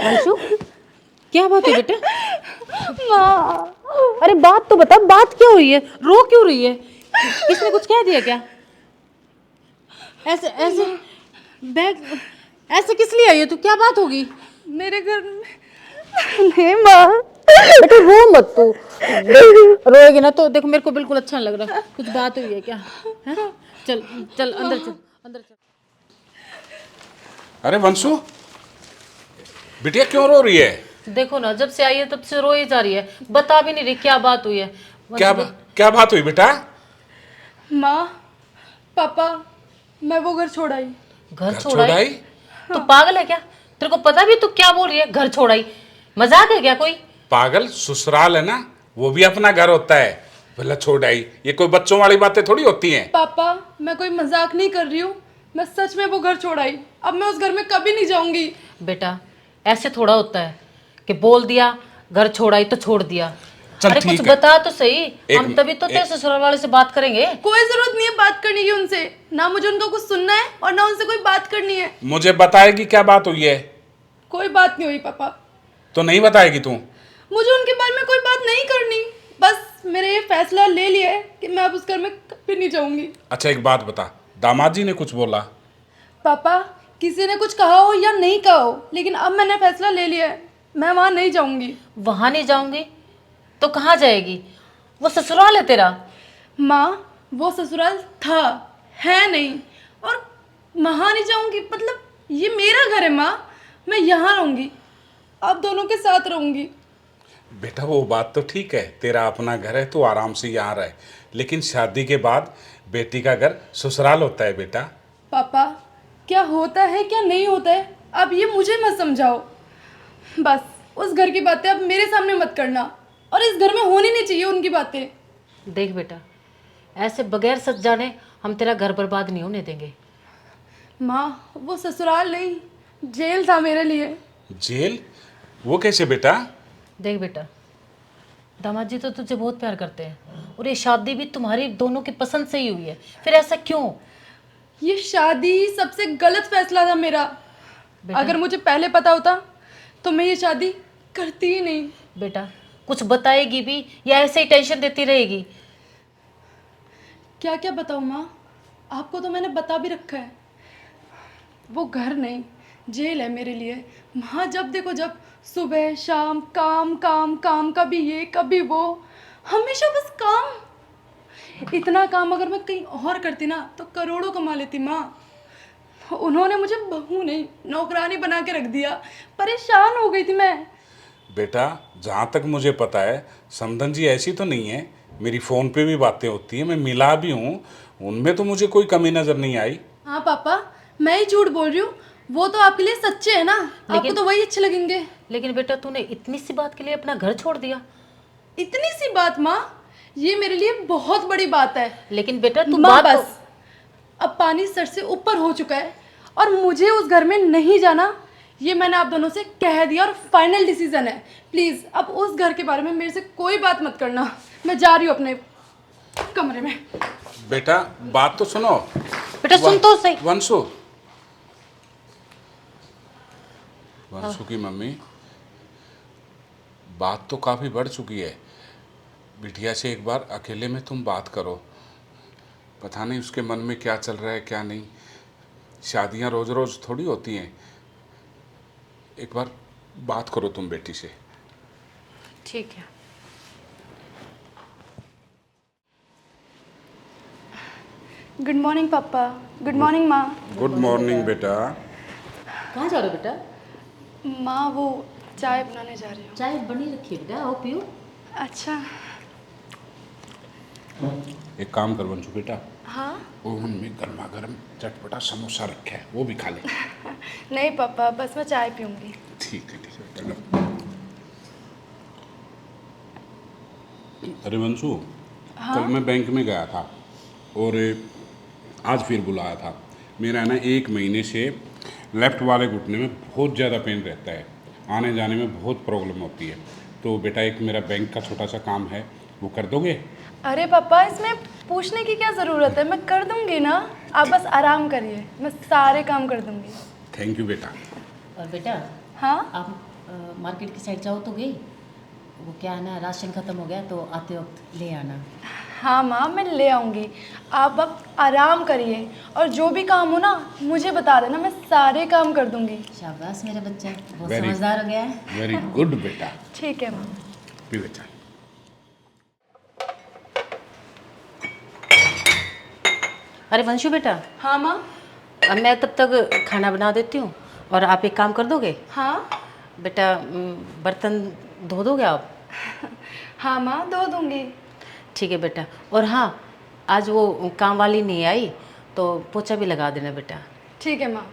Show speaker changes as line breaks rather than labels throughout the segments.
अंशु, क्या बात है बेटा?
माँ,
अरे बात तो बता, बात क्या हुई है? रो क्यों रही है? किसने कुछ कह दिया क्या? ऐसे ऐसे बैग ऐसे किस लिए आई है तू? क्या बात होगी?
मेरे घर में नहीं माँ।
बेटा रो मत तू। रोएगी ना तो देखो मेरे को बिल्कुल अच्छा नहीं लग रहा। कुछ बात हुई है क्या? है? चल चल अंदर चल, अंदर चल।
अरे वंशु, बिटिया क्यों रो रही है?
देखो ना, जब से आई है तब से रोई जा रही है, बता भी नहीं रही क्या बात हुई है।
क्या
वंशु,
क्या बात हुई बेटा?
माँ, पापा, मैं वो घर छोड़ आई।
घर
घर
छोड़ाई?
छोड़ाई?
तू पागल है क्या? तेरे को पता भी तू क्या बोल रही है? घर छोड़ाई? मजाक है क्या कोई?
पागल, ससुराल है ना, वो भी अपना घर होता है। भला छोड़ाई, ये कोई बच्चों वाली बातें थोड़ी होती हैं।
पापा, मैं कोई मजाक नहीं कर रही हूँ, मैं सच में वो घर छोड़ आई। अब मैं उस घर में कभी नहीं जाऊंगी।
बेटा ऐसे थोड़ा होता है कि बोल दिया घर छोड़ाई तो छोड़ दिया।
चल
अरे
ठीक
कुछ
है।
बता तो सही, हम तभी तो तेरे ससुराल वाले से बात करेंगे।
कोई जरूरत नहीं है बात करने की उनसे, ना मुझे उनका कुछ सुनना है और ना उनसे कोई बात करनी है।
मुझे बताएगी क्या बात हुई है?
कोई बात नहीं हुई पापा,
तो नहीं बताएगी तू?
मुझे उनके बारे में कोई बात नहीं करनी। बस मैंने ये फैसला ले लिया है कि मैं अब उस घर में कभी नहीं जाऊंगी।
अच्छा एक बात बता, दामाद जी ने कुछ बोला?
पापा, किसी ने कुछ कहा हो या नहीं कहा हो, लेकिन अब मैंने फैसला ले लिया है, मैं वहां नहीं जाऊंगी।
वहां नहीं जाऊंगी तो कहाँ जाएगी? वो ससुराल है तेरा।
माँ, वो ससुराल था, है नहीं, और वहां नहीं जाऊंगी मतलब ये मेरा घर है माँ, मैं यहाँ रहूंगी, आप दोनों के साथ रहूंगी।
बेटा वो बात तो ठीक है, तेरा अपना घर है तो आराम से यहाँ रहे, लेकिन शादी के बाद बेटी का घर ससुराल होता है बेटा।
पापा, क्या होता है क्या नहीं होता है अब ये मुझे मत समझाओ। बस उस घर की बातें अब मेरे सामने मत करना, और इस घर में होनी नहीं चाहिए उनकी बातें।
देख बेटा, ऐसे बगैर सच जाने हम तेरा घर बर्बाद नहीं होने देंगे।
माँ, वो ससुराल नहीं, जेल था मेरे लिए।
जेल? वो कैसे बेटा?
देख बेटा, दामाद जी तो तुझे बहुत प्यार करते हैं और ये शादी भी तुम्हारी दोनों की पसंद से ही हुई है, फिर ऐसा क्यों?
ये शादी सबसे गलत फैसला था मेरा। अगर मुझे पहले पता होता तो मैं ये शादी करती ही नहीं।
बेटा कुछ बताएगी भी या ऐसे ही टेंशन देती रहेगी?
क्या क्या बताऊँ माँ, आपको तो मैंने बता भी रखा है। वो घर नहीं, जेल है मेरे लिए। वहाँ जब देखो जब सुबह शाम काम काम काम, कभी ये कभी वो, हमेशा बस काम। इतना काम अगर मैं कहीं और करती ना तो करोड़ों कमा लेती माँ। उन्होंने मुझे बहू नहीं नौकरानी बना के रख दिया, परेशान हो गई थी मैं।
बेटा जहाँ तक मुझे पता है समधन जी ऐसी तो नहीं है, मेरी फ़ोन पे भी बातें होती हैं, मैं मिला भी हूँ, उनमें तो मुझे कोई कमी नज़र नहीं आई।
हाँ पापा, मैं ही झूठ बोल रही हूँ, वो तो आपके लिए सच्चे है ना, आपको तो वही अच्छे लगेंगे।
लेकिन बेटा तूने इतनी सी बात के लिए अपना घर छोड़ दिया?
इतनी सी बात माँ, ये मेरे लिए बहुत बड़ी बात है।
लेकिन बेटा तू
माँ
बात
बस, अब पानी सर से ऊपर हो चुका है और मुझे उस घर में नहीं जाना, ये मैंने आप दोनों से कह दिया और फाइनल डिसीजन है। प्लीज़ अब उस घर के बारे में मेरे से कोई बात मत करना, मैं जा रही हूँ अपने कमरे में।
बेटा बात तो सुनो।
बेटा सुन तो सही।
वंशु, वंशु की मम्मी, बात तो काफ़ी बढ़ चुकी है, बिटिया से एक बार अकेले में तुम बात करो, पता नहीं उसके मन में क्या चल रहा है क्या नहीं। शादियां रोज़ रोज़ थोड़ी होती हैं, एक बार बात करो तुम बेटी से।
ठीक है।
गुड मॉर्निंग पापा। गुड मॉर्निंग माँ।
गुड मॉर्निंग बेटा।
कहाँ जा रहे हो बेटा?
माँ वो चाय बनाने जा रही हूँ।
चाय बनी रखी है बेटा, आओ पियो।
अच्छा।
एक काम कर वंशु बेटा,
हाँ।
ओवन में गर्मा गर्म चटपटा समोसा रखा है, वो भी खा ले।
नहीं पापा, बस मैं चाय पीऊँगी।
ठीक है बेटा। अरे वंशु, कल मैं बैंक में गया था और आज फिर बुलाया था। मेरा ना 1 महीने से लेफ्ट वाले घुटने में बहुत ज़्यादा पेन रहता है, आने जाने में बहुत प्रॉब्लम होती है, तो बेटा एक मेरा बैंक का छोटा सा काम है, वो कर दोगे?
अरे पापा, इसमें पूछने की क्या ज़रूरत है, मैं कर दूँगी ना, आप बस आराम करिए, मैं सारे काम कर दूँगी।
थैंक यू बेटा।
और बेटा
हाँ।
आप
मार्केट की साइड जाओ तो गई, वो क्या है ना, राशन ख़त्म हो गया तो आते वक्त ले आना।
हाँ माँ, मैं ले आऊँगी। आप अब आराम करिए और जो भी काम हो ना मुझे बता देना, मैं सारे काम कर दूँगी।
शाबाश मेरा बच्चा, बहुत
Very-
समझदार हो गया है।
वेरी गुड बेटा।
ठीक है माँ।
पी बेटा।
अरे वंशु बेटा,
हाँ माँ।
अब मैं तब तक खाना बना देती हूँ और आप एक काम कर दोगे
हाँ
बेटा, बर्तन धो दोगे आप?
हाँ माँ, धो दूँगी।
ठीक है बेटा। और हाँ, आज वो काम वाली नहीं आई तो पोछा भी लगा देना बेटा।
ठीक है माँ।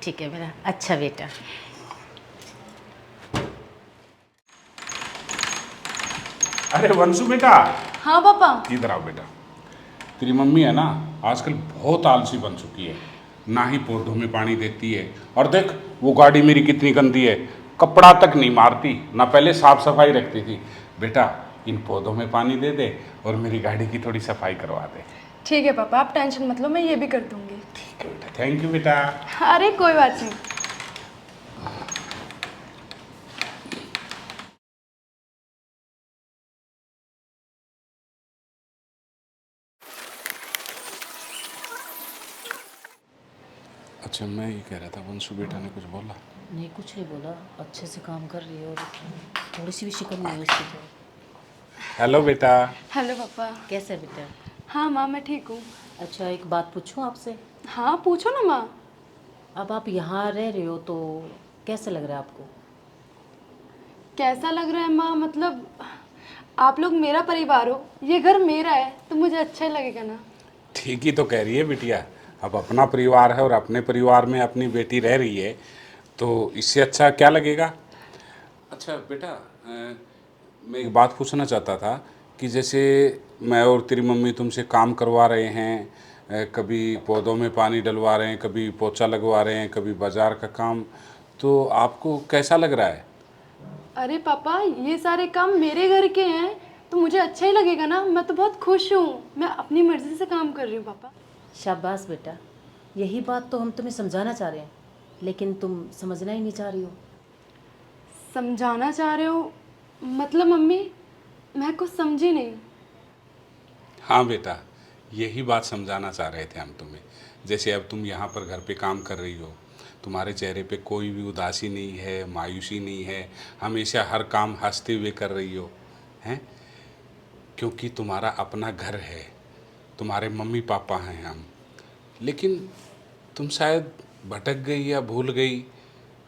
ठीक है मेरा अच्छा बेटा।
अरे वंशु बेटा,
हाँ पापा।
इधर आओ बेटा। तेरी मम्मी है ना, आजकल बहुत आलसी बन चुकी है, ना ही पौधों में पानी देती है। और देख वो गाड़ी मेरी कितनी गंदी है, कपड़ा तक नहीं मारती, ना पहले साफ सफाई रखती थी। बेटा इन पौधों में पानी दे दे और मेरी गाड़ी की थोड़ी सफाई करवा दे।
ठीक है पापा, आप टेंशन मत लो, मैं ये भी कर दूँगी।
ठीक है बेटा, थैंक यू बेटा।
अरे कोई बात नहीं।
अच्छा मैं ये कह रहा था, वंशु बेटा ने कुछ बोला?
नहीं कुछ नहीं बोला, अच्छे से काम कर रही है और थोड़ी सी भी शिकन नहीं है उसकी। तो
हेलो बेटा।
हेलो पापा।
कैसे है बेटा?
हाँ माँ, मैं ठीक हूँ।
अच्छा एक बात पूछूं आपसे?
हाँ पूछो ना माँ।
अब आप यहाँ रह रहे हो तो कैसा लग रहा है आपको?
कैसा लग रहा है माँ, मतलब आप लोग मेरा परिवार हो, ये घर मेरा है तो मुझे अच्छा ही लगेगा ना।
ठीक ही तो कह रही है बिटिया, अब अपना परिवार है और अपने परिवार में अपनी बेटी रह रही है तो इससे अच्छा क्या लगेगा। अच्छा बेटा, मैं एक बात पूछना चाहता था कि जैसे मैं और तेरी मम्मी तुमसे काम करवा रहे हैं, कभी पौधों में पानी डलवा रहे हैं, कभी पोछा लगवा रहे हैं, कभी बाज़ार का काम, तो आपको कैसा लग रहा है?
अरे पापा, ये सारे काम मेरे घर के हैं तो मुझे अच्छा ही लगेगा ना। मैं तो बहुत खुश हूँ, मैं अपनी मर्जी से काम कर रही हूँ पापा।
शाबाश बेटा, यही बात तो हम तुम्हें समझाना चाह रहे हैं, लेकिन तुम समझना ही नहीं चाह रही हो।
समझाना चाह रहे हो मतलब मम्मी, मैं कुछ समझी नहीं।
हाँ बेटा, यही बात समझाना चाह रहे थे हम तुम्हें। जैसे अब तुम यहाँ पर घर पे काम कर रही हो, तुम्हारे चेहरे पे कोई भी उदासी नहीं है, मायूसी नहीं है, हमेशा हर काम हंसते हुए कर रही हो, हैं? क्योंकि तुम्हारा अपना घर है, तुम्हारे मम्मी पापा हैं हम। लेकिन तुम शायद भटक गई या भूल गई,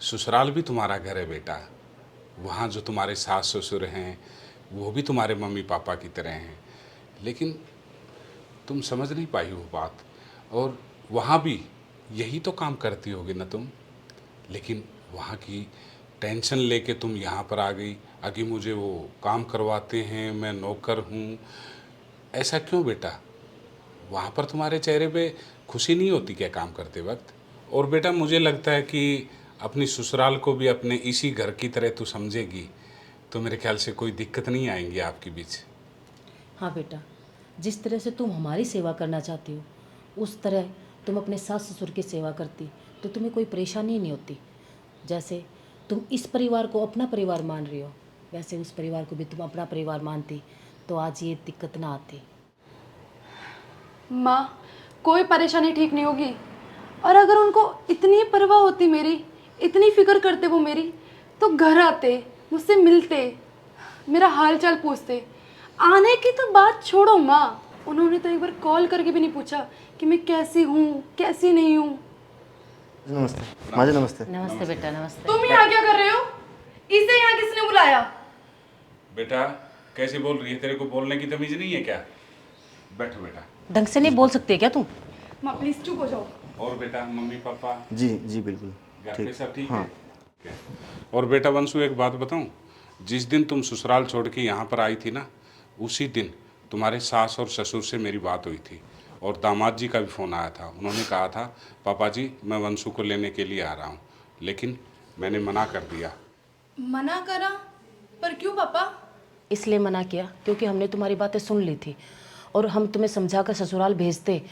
ससुराल भी तुम्हारा घर है बेटा। वहाँ जो तुम्हारे सास ससुर हैं वो भी तुम्हारे मम्मी पापा की तरह हैं, लेकिन तुम समझ नहीं पाई वो बात। और वहाँ भी यही तो काम करती होगी ना तुम, लेकिन वहाँ की टेंशन लेके तुम यहाँ पर आ गई, आगे मुझे वो काम करवाते हैं, मैं नौकर हूँ। ऐसा क्यों बेटा? वहाँ पर तुम्हारे चेहरे पे खुशी नहीं होती क्या काम करते वक्त? और बेटा मुझे लगता है कि अपनी ससुराल को भी अपने इसी घर की तरह तू समझेगी तो मेरे ख्याल से कोई दिक्कत नहीं आएंगी आपके बीच।
हाँ बेटा, जिस तरह से तुम हमारी सेवा करना चाहती हो उस तरह तुम अपने सास ससुर की सेवा करती तो तुम्हें कोई परेशानी नहीं होती। जैसे तुम इस परिवार को अपना परिवार मान रही हो, वैसे उस परिवार को भी तुम अपना परिवार मानती तो आज ये दिक्कत ना आती।
माँ, कोई परेशानी ठीक नहीं होगी। और अगर उनको इतनी परवाह होती मेरी, इतनी फिक्र करते वो मेरी, तो घर आते, मुझसे मिलते, मेरा हाल चाल पूछते। आने की तो बात छोड़ो माँ, उन्होंने तो एक बार कॉल करके भी नहीं पूछा कि मैं कैसी हूँ कैसी नहीं हूँ।
नमस्ते माँ जी, नमस्ते।
नमस्ते बेटा, नमस्ते।
तुम यहाँ क्या कर रहे हो? इसे यहाँ किसने बुलाया?
बेटा कैसे बोल रही है, तेरे को बोलने की तमीज नहीं है क्या? बैठो बेटा।
ढंग से नहीं बोल सकते क्या तुम?
माँ प्लीज चुप हो जाओ।
और बेटा मम्मी पापा
जी जी बिल्कुल
घर पे
ठीक।
सब ठीक
हाँ।
है? और बेटा वंशु एक बात बताऊं, जिस दिन तुम ससुराल छोड़ के यहाँ पर आई थी ना, उसी दिन तुम्हारे सास और ससुर से मेरी बात हुई थी और दामाद जी का भी फ़ोन आया था। उन्होंने कहा था पापा जी मैं वंशु को लेने के लिए आ रहा हूँ, लेकिन मैंने मना कर दिया।
मना करा? पर क्यों पापा?
इसलिए मना किया क्योंकि हमने तुम्हारी बातें सुन ली थी और हम तुम्हें समझा कर ससुराल भेजते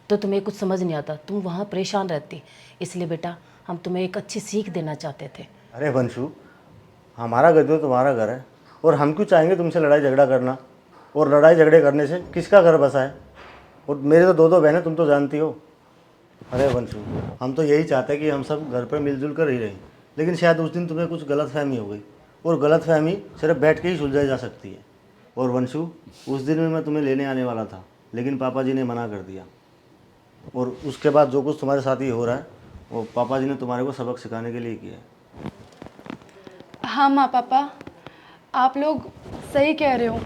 तो तुम्हें कुछ समझ नहीं आता, तुम वहाँ परेशान रहती। इसलिए बेटा हम तुम्हें एक अच्छी सीख देना चाहते थे।
अरे वंशु, हमारा घर तो तुम्हारा घर है, और हम क्यों चाहेंगे तुमसे लड़ाई झगड़ा करना? और लड़ाई झगड़े करने से किसका घर बसा है? और मेरे तो दो बहनें, तुम तो जानती हो। अरे वंशु, हम तो यही चाहते हैं कि हम सब घर पर मिलजुल कर ही रहें, लेकिन शायद उस दिन तुम्हें कुछ गलतफहमी हो गई, और गलतफहमी सिर्फ बैठ के ही सुलझाई जा सकती है। और वंशु, उस दिन में मैं तुम्हें लेने आने वाला था, लेकिन पापा जी ने मना कर दिया। और उसके बाद जो कुछ तुम्हारे साथ ही हो रहा है, वो पापा जी ने तुम्हारे को सबक सिखाने के लिए किया है।
हाँ माँ पापा, आप लोग सही कह रहे हो।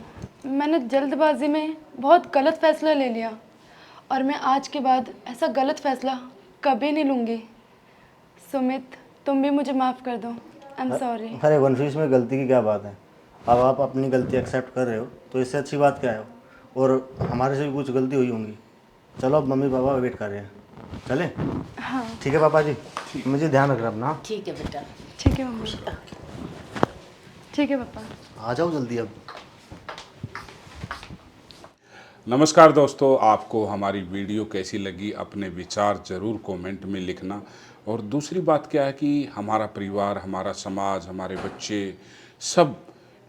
मैंने जल्दबाजी में बहुत गलत फैसला ले लिया, और मैं आज के बाद ऐसा गलत फैसला कभी नहीं लूँगी। सुमित, तुम भी मुझे माफ़ कर दो। I am sorry.
अरे वंशु, इसमें गलती की क्या बात है? अब आप अपनी गलती एक्सेप्ट कर रहे हो तो इससे अच्छी बात क्या है? और हमारे से भी कुछ गलती हुई होंगी। चलो, अब मम्मी पापा वेट कर रहे हैं, चलें?
हाँ
ठीक है पापा जी, मुझे ध्यान रखना अपना।
ठीक है बेटा।
ठीक है मम्मी। ठीक है पापा।
आ जाओ जल्दी अब।
नमस्कार दोस्तों, आपको हमारी वीडियो कैसी लगी अपने विचार ज़रूर कमेंट में लिखना। और दूसरी बात क्या है कि हमारा परिवार, हमारा समाज, हमारे बच्चे सब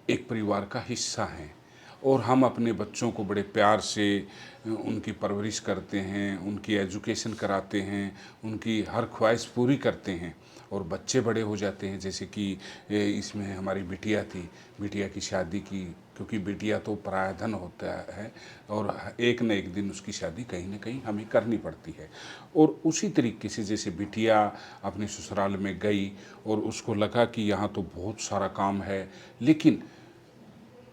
एक परिवार का हिस्सा हैं, और हम अपने बच्चों को बड़े प्यार से उनकी परवरिश करते हैं, उनकी एजुकेशन कराते हैं, उनकी हर ख्वाहिश पूरी करते हैं, और बच्चे बड़े हो जाते हैं। जैसे कि इसमें हमारी बिटिया थी, बिटिया की शादी की, क्योंकि बिटिया तो पराया धन होता है, और एक न एक दिन उसकी शादी कहीं ना कहीं हमें करनी पड़ती है। और उसी तरीके से जैसे बिटिया अपने ससुराल में गई और उसको लगा कि यहाँ तो बहुत सारा काम है, लेकिन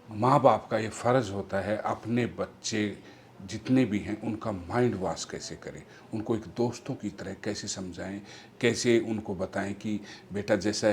माँ बाप का ये फ़र्ज़ होता है अपने बच्चे जितने भी हैं उनका माइंड वॉश कैसे करें, उनको एक दोस्तों की तरह कैसे समझाएं, कैसे उनको बताएं कि बेटा जैसा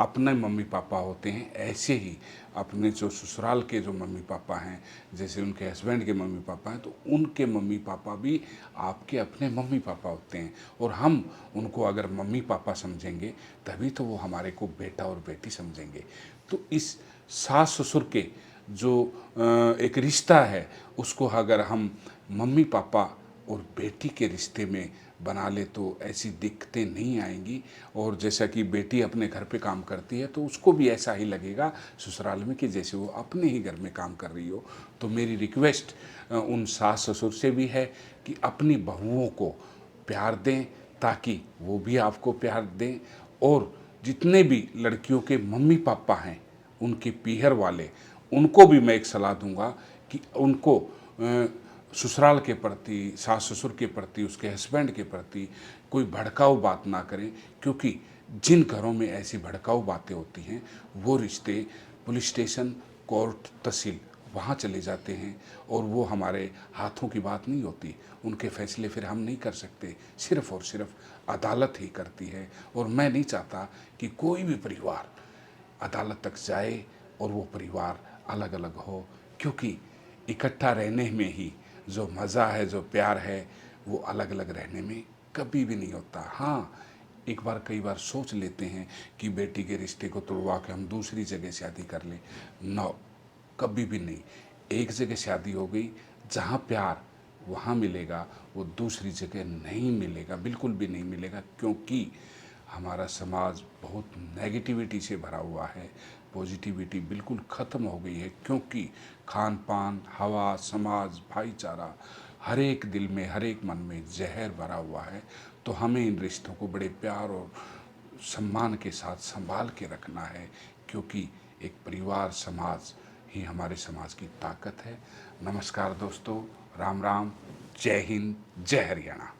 अपने मम्मी पापा होते हैं ऐसे ही अपने जो ससुराल के जो मम्मी पापा हैं, जैसे उनके हस्बैंड के मम्मी पापा हैं, तो उनके मम्मी पापा भी आपके अपने मम्मी पापा होते हैं। और हम उनको अगर मम्मी पापा समझेंगे तभी तो वो हमारे को बेटा और बेटी समझेंगे। तो इस सास ससुर के जो एक रिश्ता है उसको अगर हम मम्मी पापा और बेटी के रिश्ते में बना ले तो ऐसी दिक्कतें नहीं आएंगी। और जैसा कि बेटी अपने घर पे काम करती है तो उसको भी ऐसा ही लगेगा ससुराल में कि जैसे वो अपने ही घर में काम कर रही हो। तो मेरी रिक्वेस्ट उन सास ससुर से भी है कि अपनी बहुओं को प्यार दें ताकि वो भी आपको प्यार दें। और जितने भी लड़कियों के मम्मी पापा हैं उनके पीहर वाले, उनको भी मैं एक सलाह दूंगा कि उनको ससुराल के प्रति, सास ससुर के प्रति, उसके हस्बैंड के प्रति कोई भड़काऊ बात ना करें, क्योंकि जिन घरों में ऐसी भड़काऊ बातें होती हैं वो रिश्ते पुलिस स्टेशन, कोर्ट, तहसील वहाँ चले जाते हैं, और वो हमारे हाथों की बात नहीं होती। उनके फैसले फिर हम नहीं कर सकते, सिर्फ़ और सिर्फ अदालत ही करती है। और मैं नहीं चाहता कि कोई भी परिवार अदालत तक जाए और वो परिवार अलग अलग हो, क्योंकि इकट्ठा रहने में ही जो मज़ा है, जो प्यार है, वो अलग अलग रहने में कभी भी नहीं होता। हाँ, एक बार कई बार सोच लेते हैं कि बेटी के रिश्ते को तोड़वा के हम दूसरी जगह शादी कर लें। नो, कभी भी नहीं। एक जगह शादी हो गई, जहाँ प्यार वहाँ मिलेगा, वो दूसरी जगह नहीं मिलेगा, बिल्कुल भी नहीं मिलेगा। क्योंकि हमारा समाज बहुत नेगेटिविटी से भरा हुआ है, पॉजिटिविटी बिल्कुल ख़त्म हो गई है। क्योंकि खान पान, हवा, समाज, भाईचारा, हर एक दिल में, हर एक मन में जहर भरा हुआ है। तो हमें इन रिश्तों को बड़े प्यार और सम्मान के साथ संभाल के रखना है, क्योंकि एक परिवार, समाज ही हमारे समाज की ताकत है। नमस्कार दोस्तों, राम राम, जय हिंद, जय हरियाणा।